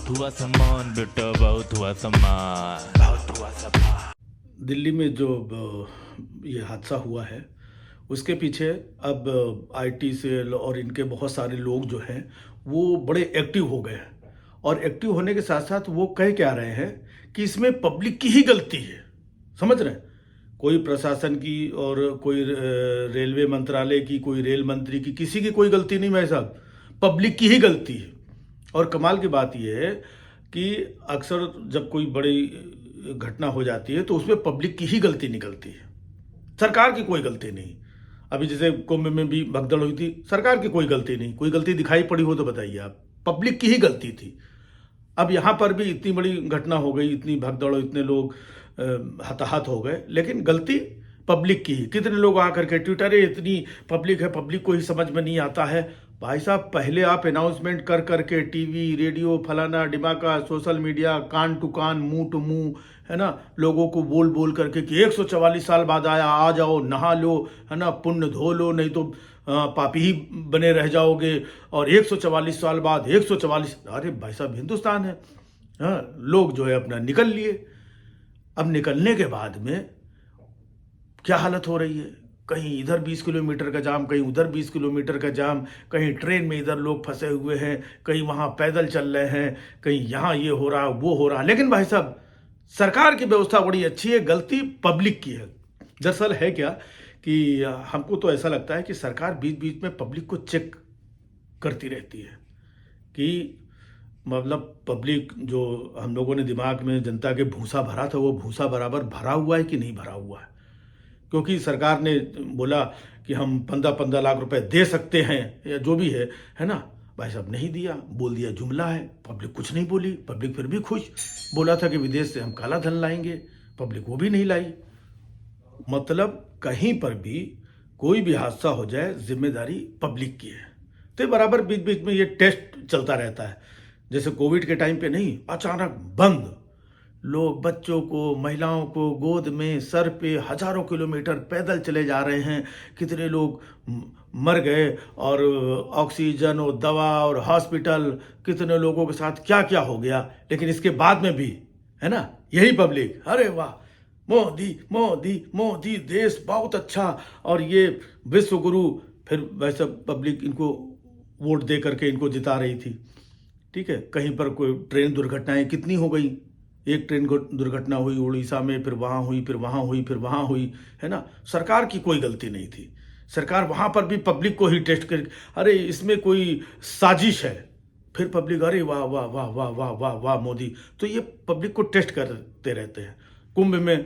बहुत हुआ सम्मान बेटा, बहुत हुआ सम्मान, बहुत हुआ सम्मान। दिल्ली में जो ये हादसा हुआ है उसके पीछे अब आईटी सेल और इनके बहुत सारे लोग जो हैं वो बड़े एक्टिव हो गए हैं। और एक्टिव होने के साथ साथ वो कह क्या रहे हैं कि इसमें पब्लिक की ही गलती है। समझ रहे हैं? कोई प्रशासन की और कोई रेलवे मंत्रालय की, कोई रेल मंत्री की, किसी की कोई गलती नहीं भाई साहब, पब्लिक की ही गलती है। और कमाल की बात यह है कि अक्सर जब कोई बड़ी घटना हो जाती है तो उसमें पब्लिक की ही गलती निकलती है, सरकार की कोई गलती नहीं। अभी जैसे कुंभ में भी भगदड़ हुई थी, सरकार की कोई गलती नहीं। कोई गलती दिखाई पड़ी हो तो बताइए आप, पब्लिक की ही गलती थी। अब यहाँ पर भी इतनी बड़ी घटना हो गई, इतनी भगदड़, इतने लोग हताहत हो गए, लेकिन गलती पब्लिक की ही। कितने लोग आकर के ट्विटर, इतनी पब्लिक है, पब्लिक को ही समझ में नहीं आता है। भाई साहब, पहले आप अनाउंसमेंट कर करके टीवी, रेडियो, फलाना डिमाका, सोशल मीडिया, कान टू कान, मुंह टू मुंह, है ना, लोगों को बोल बोल करके कि 144 साल बाद आया, आ जाओ, नहा लो, है ना, पुण्य धो लो, नहीं तो पापी ही बने रह जाओगे। और 144 साल बाद 144, अरे भाई साहब, हिंदुस्तान है। हाँ, लोग जो है अपना निकल लिए। अब निकलने के बाद में क्या हालत हो रही है, कहीं इधर 20 किलोमीटर का जाम, कहीं उधर 20 किलोमीटर का जाम, कहीं ट्रेन में इधर लोग फंसे हुए हैं, कहीं वहाँ पैदल चल रहे हैं, कहीं यहाँ ये हो रहा वो हो रहा। लेकिन भाई साहब, सरकार की व्यवस्था बड़ी अच्छी है, गलती पब्लिक की है। दरअसल है क्या कि हमको तो ऐसा लगता है कि सरकार बीच बीच में पब्लिक को चेक करती रहती है कि मतलब पब्लिक जो हम लोगों ने दिमाग में जनता के भूसा भरा था, वो भूसा बराबर भरा हुआ है कि नहीं भरा हुआ है। क्योंकि सरकार ने बोला कि हम 15-15 लाख रुपए दे सकते हैं या जो भी है ना, भाई साहब नहीं दिया, बोल दिया जुमला है, पब्लिक कुछ नहीं बोली। पब्लिक फिर भी खुश, बोला था कि विदेश से हम काला धन लाएंगे, पब्लिक वो भी नहीं लाई। मतलब कहीं पर भी कोई भी हादसा हो जाए, जिम्मेदारी पब्लिक की है। तो बराबर बीच बीच में ये टेस्ट चलता रहता है। जैसे कोविड के टाइम पे नहीं, अचानक बंद, लोग बच्चों को, महिलाओं को गोद में, सर पे हजारों किलोमीटर पैदल चले जा रहे हैं। कितने लोग मर गए, और ऑक्सीजन और दवा और हॉस्पिटल, कितने लोगों के साथ क्या क्या हो गया। लेकिन इसके बाद में भी, है ना, यही पब्लिक, अरे वाह, मोदी मोदी मोदी, देश बहुत अच्छा, और ये विश्व गुरु। फिर वैसे पब्लिक इनको वोट दे करके इनको जिता रही थी। ठीक है, कहीं पर कोई ट्रेन दुर्घटनाएं कितनी हो गई। एक ट्रेन दुर्घटना हुई उड़ीसा में, फिर वहाँ हुई, फिर वहाँ हुई, फिर वहाँ हुई, है ना। सरकार की कोई गलती नहीं थी। सरकार वहाँ पर भी पब्लिक को ही टेस्ट कर, अरे इसमें कोई साजिश है, फिर पब्लिक अरे वाह वाह वाह वाह वाह वाह वाह मोदी। तो ये पब्लिक को टेस्ट करते रहते हैं। कुंभ में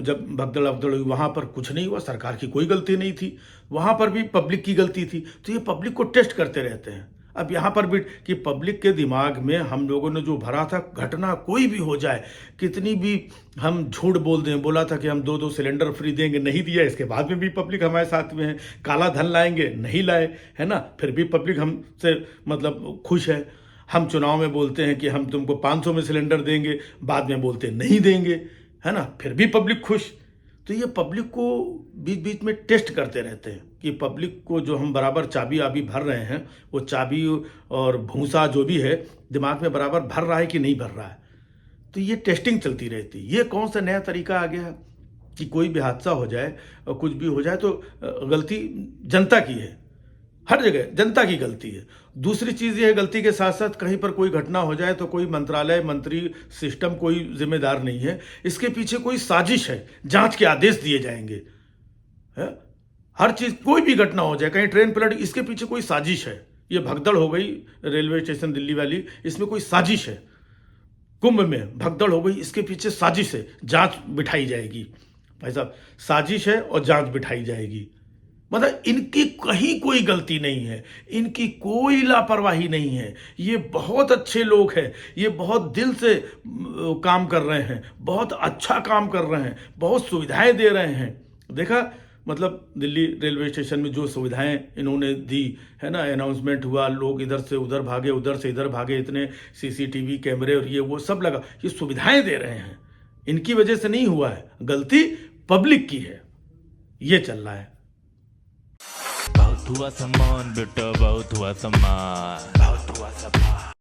जब भगदड़ अवदड़ हुई, वहाँ पर कुछ नहीं हुआ, सरकार की कोई गलती नहीं थी, वहाँ पर भी पब्लिक की गलती थी। तो ये पब्लिक को टेस्ट करते रहते हैं। अब यहाँ पर भी कि पब्लिक के दिमाग में हम लोगों ने जो भरा था, घटना कोई भी हो जाए, कितनी भी हम झूठ बोल दें, बोला था कि हम 2-2 सिलेंडर फ्री देंगे, नहीं दिया, इसके बाद में भी पब्लिक हमारे साथ में है। काला धन लाएंगे, नहीं लाए, है ना, फिर भी पब्लिक हमसे मतलब खुश है। हम चुनाव में बोलते हैं कि हम तुमको 500 में सिलेंडर देंगे, बाद में बोलते नहीं देंगे, है ना, फिर भी पब्लिक खुश। तो ये पब्लिक को बीच बीच में टेस्ट करते रहते हैं कि पब्लिक को जो हम बराबर चाबी आबी भर रहे हैं, वो चाबी और भूसा जो भी है दिमाग में बराबर भर रहा है कि नहीं भर रहा है। तो ये टेस्टिंग चलती रहती है। ये कौन सा नया तरीका आ गया है कि कोई भी हादसा हो जाए और कुछ भी हो जाए तो गलती जनता की है। हर जगह जनता की गलती है। दूसरी चीज़ ये है, गलती के साथ साथ कहीं पर कोई घटना हो जाए तो कोई मंत्रालय, मंत्री, सिस्टम कोई जिम्मेदार नहीं है। इसके पीछे कोई साजिश है, जांच के आदेश दिए जाएंगे, है? हर चीज़, कोई भी घटना हो जाए, कहीं ट्रेन पलट, इसके पीछे कोई साजिश है। ये भगदड़ हो गई रेलवे स्टेशन दिल्ली वाली, इसमें कोई साजिश है। कुंभ में भगदड़ हो गई, इसके पीछे साजिश है, जांच बिठाई जाएगी। भाई साहब, साजिश है और जांच बिठाई जाएगी। मतलब इनकी कहीं कोई गलती नहीं है, इनकी कोई लापरवाही नहीं है। ये बहुत अच्छे लोग हैं, ये बहुत दिल से काम कर रहे हैं, बहुत अच्छा काम कर रहे हैं, बहुत सुविधाएं दे रहे हैं। देखा, मतलब दिल्ली रेलवे स्टेशन में जो सुविधाएं इन्होंने दी, है ना, अनाउंसमेंट हुआ, लोग इधर से उधर भागे, उधर से इधर भागे, इतने सीसीटीवी कैमरे और ये वो सब लगा, ये सुविधाएं दे रहे हैं। इनकी वजह से नहीं हुआ है, गलती पब्लिक की है। ये चल रहा है। बहुत हुआ सम्मान बेटा, बहुत हुआ सम्मान, बहुत हुआ सम्मान।